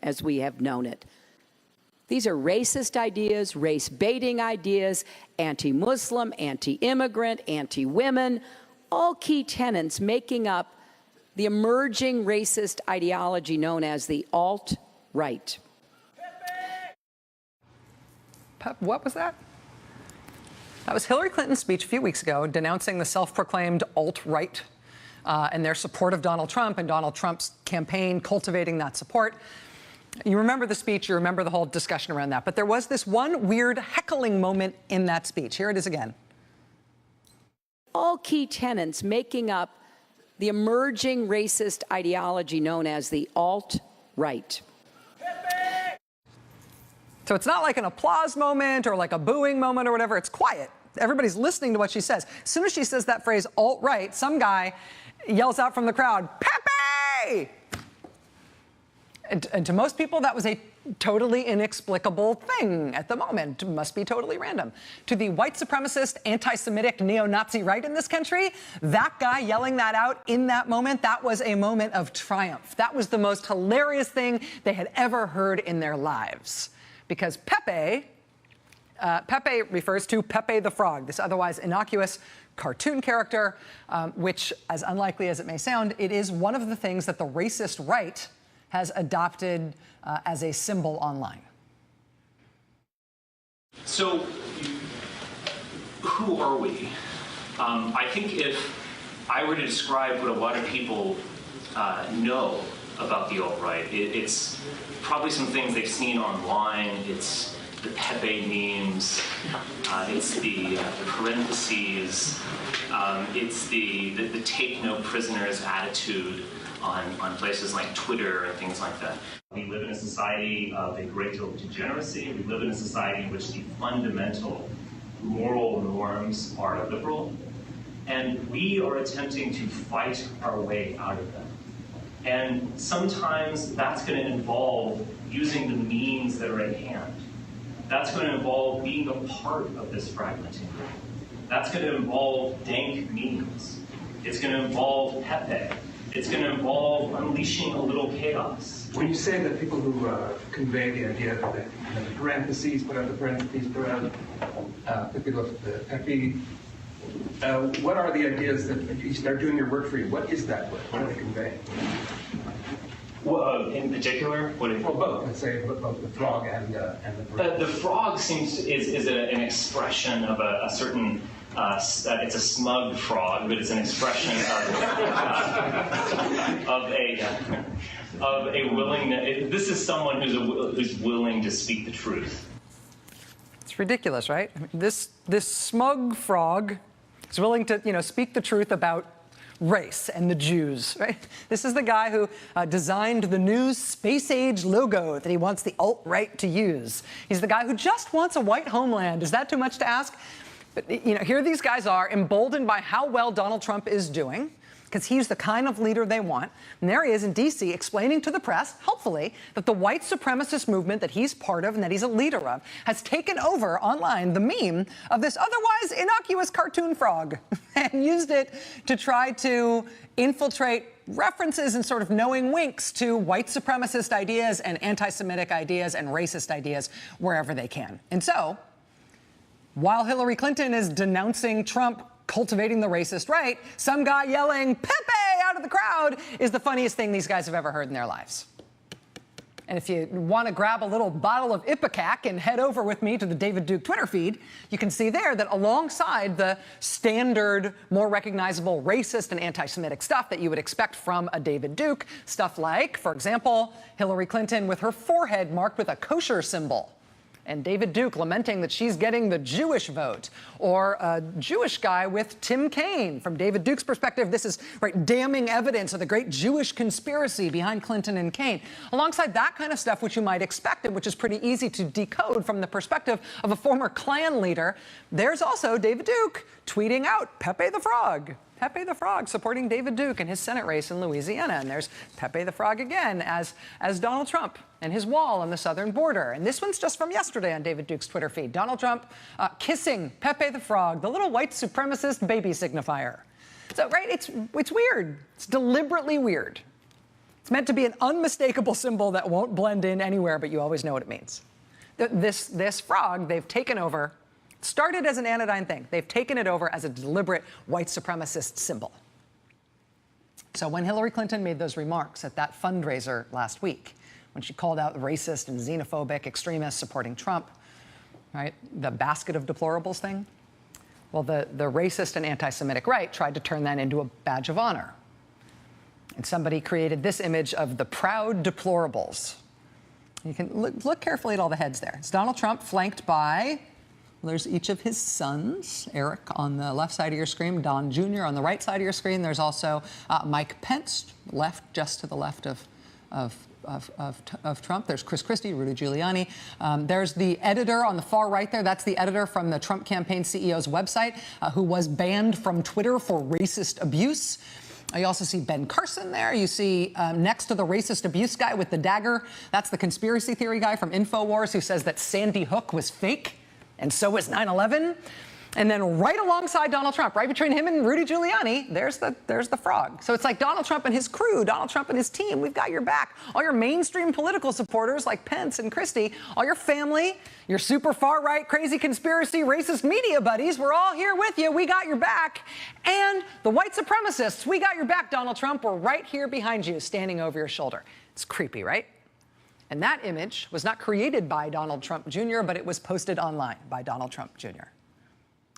as we have known it. These are racist ideas, race-baiting ideas, anti-Muslim, anti-immigrant, anti-women, all key tenets making up the emerging racist ideology known as the alt-right. What was that? That was Hillary Clinton's speech a few weeks ago denouncing the self-proclaimed alt-right and their support of Donald Trump and Donald Trump's campaign cultivating that support. You remember the speech, you remember the whole discussion around that, but there was this one weird heckling moment in that speech. Here it is again. All key tenets making up the emerging racist ideology known as the alt-right. So it's not like an applause moment or like a booing moment or whatever. It's quiet. Everybody's listening to what she says. As soon as she says that phrase, alt-right, some guy yells out from the crowd, Pepe! And to most people, that was a totally inexplicable thing at the moment. It must be totally random. To the white supremacist, anti-Semitic, neo-Nazi right in this country, that guy yelling that out in that moment, that was a moment of triumph. That was the most hilarious thing they had ever heard in their lives. Because Pepe refers to Pepe the Frog, this otherwise innocuous cartoon character, which, as unlikely as it may sound, it is one of the things that the racist right has adopted as a symbol online. So, who are we? I think if I were to describe what a lot of people know about the alt-right, it's probably some things they've seen online. It's the Pepe memes, it's the parentheses, it's the take no prisoners attitude on places like Twitter and things like that. We live in a society of a great deal of degeneracy. We live in a society in which the fundamental moral norms are liberal, and we are attempting to fight our way out of them. And sometimes that's going to involve using the means that are at hand. That's going to involve being a part of this fragmenting group. That's going to involve dank memes. It's going to involve Pepe. It's going to involve unleashing a little chaos. When you say that people who convey the idea that the parentheses, put out the parentheses, put out Pepe, what are the ideas that you start doing your work for you? What is that word? What do they convey? Well, in particular, well, both. Let's say both the frog and the parentheses. The frog is an expression of a certain. It's a smug frog, but it's an expression of a willingness. This is someone who's willing to speak the truth. It's ridiculous, right? I mean, this smug frog is willing to speak the truth about race and the Jews, right? This is the guy who designed the new space-age logo that he wants the alt-right to use. He's the guy who just wants a white homeland. Is that too much to ask? But, here these guys are, emboldened by how well Donald Trump is doing, because he's the kind of leader they want. And there he is in D.C. explaining to the press, helpfully, that the white supremacist movement that he's part of and that he's a leader of has taken over online the meme of this otherwise innocuous cartoon frog and used it to try to infiltrate references and sort of knowing winks to white supremacist ideas and anti-Semitic ideas and racist ideas wherever they can. And so, while Hillary Clinton is denouncing Trump cultivating the racist right, some guy yelling Pepe out of the crowd is the funniest thing these guys have ever heard in their lives. And if you want to grab a little bottle of Ipecac and head over with me to the David Duke Twitter feed, you can see there that alongside the standard, more recognizable racist and anti-Semitic stuff that you would expect from a David Duke, stuff like, for example, Hillary Clinton with her forehead marked with a kosher symbol, and David Duke lamenting that she's getting the Jewish vote, or a Jewish guy with Tim Kaine. From David Duke's perspective, this is damning evidence of the great Jewish conspiracy behind Clinton and Kaine. Alongside that kind of stuff, which you might expect and which is pretty easy to decode from the perspective of a former Klan leader, there's also David Duke tweeting out Pepe the Frog. Pepe the Frog supporting David Duke in his Senate race in Louisiana. And there's Pepe the Frog again as Donald Trump and his wall on the southern border. And this one's just from yesterday on David Duke's Twitter feed. Donald Trump kissing Pepe the Frog, the little white supremacist baby signifier. So, it's weird. It's deliberately weird. It's meant to be an unmistakable symbol that won't blend in anywhere, but you always know what it means. This frog, they've taken over, started as an anodyne thing. They've taken it over as a deliberate white supremacist symbol. So when Hillary Clinton made those remarks at that fundraiser last week, when she called out racist and xenophobic extremists supporting Trump, right, the basket of deplorables thing, well, the racist and anti-Semitic right tried to turn that into a badge of honor. And somebody created this image of the proud deplorables. You can look carefully at all the heads there. It's Donald Trump flanked by, well, there's each of his sons, Eric on the left side of your screen, Don Jr. on the right side of your screen. There's also Mike Pence, just to the left of Trump. There's Chris Christie, Rudy Giuliani. There's the editor on the far right there. That's the editor from the Trump campaign CEO's website, who was banned from Twitter for racist abuse. You also see Ben Carson there. You see next to the racist abuse guy with the dagger, that's the conspiracy theory guy from InfoWars who says that Sandy Hook was fake, and so was 9/11. And then right alongside Donald Trump, right between him and Rudy Giuliani, there's the frog. So it's like Donald Trump and his crew, Donald Trump and his team, we've got your back. All your mainstream political supporters like Pence and Christie, all your family, your super far-right, crazy conspiracy, racist media buddies, we're all here with you. We got your back. And the white supremacists, we got your back, Donald Trump. We're right here behind you, standing over your shoulder. It's creepy, right? And that image was not created by Donald Trump Jr., but it was posted online by Donald Trump Jr.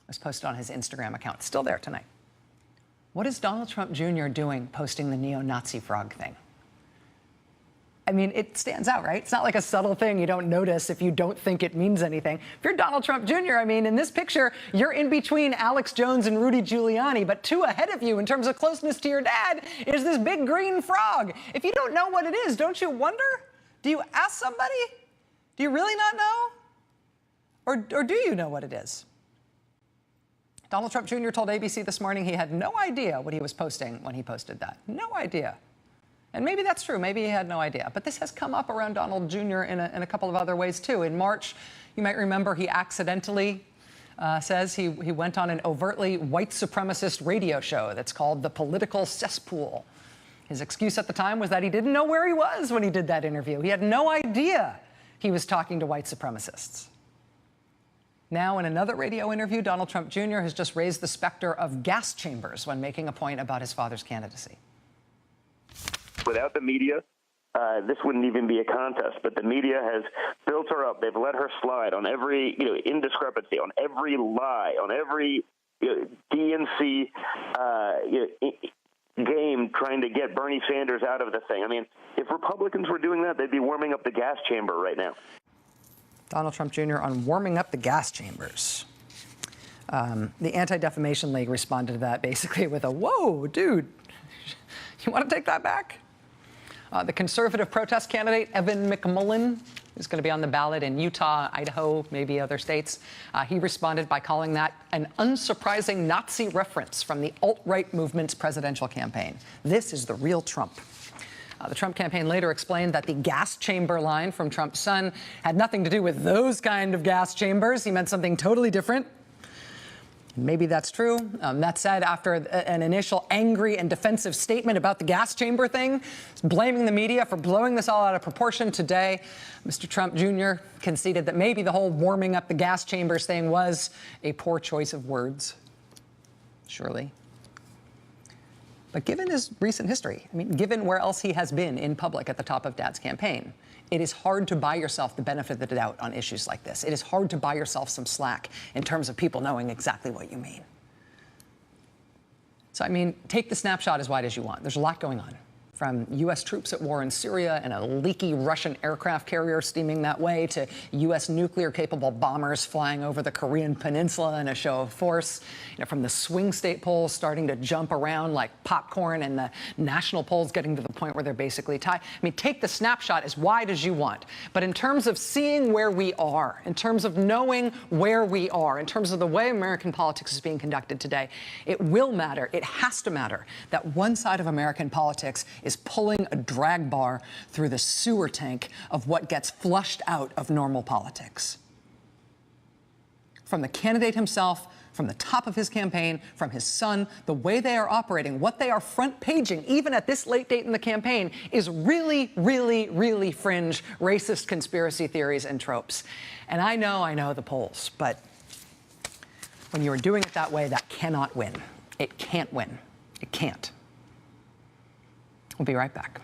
It was posted on his Instagram account. It's still there tonight. What is Donald Trump Jr. doing posting the neo-Nazi frog thing? I mean, it stands out, right? It's not like a subtle thing you don't notice if you don't think it means anything. If you're Donald Trump Jr., I mean, in this picture, you're in between Alex Jones and Rudy Giuliani, but two ahead of you in terms of closeness to your dad is this big green frog. If you don't know what it is, don't you wonder? Do you ask somebody? Do you really not know? Or do you know what it is? Donald Trump Jr. told ABC this morning he had no idea what he was posting when he posted that. No idea. And maybe that's true. Maybe he had no idea. But this has come up around Donald Jr. in a couple of other ways, too. In March, you might remember he accidentally says he went on an overtly white supremacist radio show that's called The Political Cesspool. His excuse at the time was that he didn't know where he was when he did that interview. He had no idea he was talking to white supremacists. Now, in another radio interview, Donald Trump Jr. has just raised the specter of gas chambers when making a point about his father's candidacy. Without the media, this wouldn't even be a contest. But the media has built her up. They've let her slide on every, indiscrepancy, on every lie, on every DNC game trying to get Bernie Sanders out of the thing. I mean, if Republicans were doing that, they'd be warming up the gas chamber right now. Donald Trump Jr. on warming up the gas chambers. The Anti-Defamation League responded to that basically with a, whoa, dude, you want to take that back? The conservative protest candidate, Evan McMullin, who's going to be on the ballot in Utah, Idaho, maybe other states, he responded by calling that an unsurprising Nazi reference from the alt-right movement's presidential campaign. This is the real Trump. The Trump campaign later explained that the gas chamber line from Trump's son had nothing to do with those kind of gas chambers. He meant something totally different. Maybe that's true. That said, after an initial angry and defensive statement about the gas chamber thing, blaming the media for blowing this all out of proportion, today, Mr. Trump Jr. conceded that maybe the whole warming up the gas chambers thing was a poor choice of words. Surely. But given his recent history, I mean, given where else he has been in public at the top of Dad's campaign, it is hard to buy yourself the benefit of the doubt on issues like this. It is hard to buy yourself some slack in terms of people knowing exactly what you mean. So, I mean, take the snapshot as wide as you want. There's a lot going on. From U.S. troops at war in Syria and a leaky Russian aircraft carrier steaming that way to U.S. nuclear-capable bombers flying over the Korean peninsula in a show of force, from the swing state polls starting to jump around like popcorn and the national polls getting to the point where they're basically tied. I mean, take the snapshot as wide as you want. But in terms of seeing where we are, in terms of knowing where we are, in terms of the way American politics is being conducted today, it will matter, it has to matter, that one side of American politics is pulling a drag bar through the sewer tank of what gets flushed out of normal politics. From the candidate himself from the top of his campaign, from his son, the way they are operating, what they are front-paging, even at this late date in the campaign, is really, really, really fringe racist conspiracy theories and tropes. And I know the polls, but when you are doing it that way, that cannot win. It can't win. It can't. We'll be right back.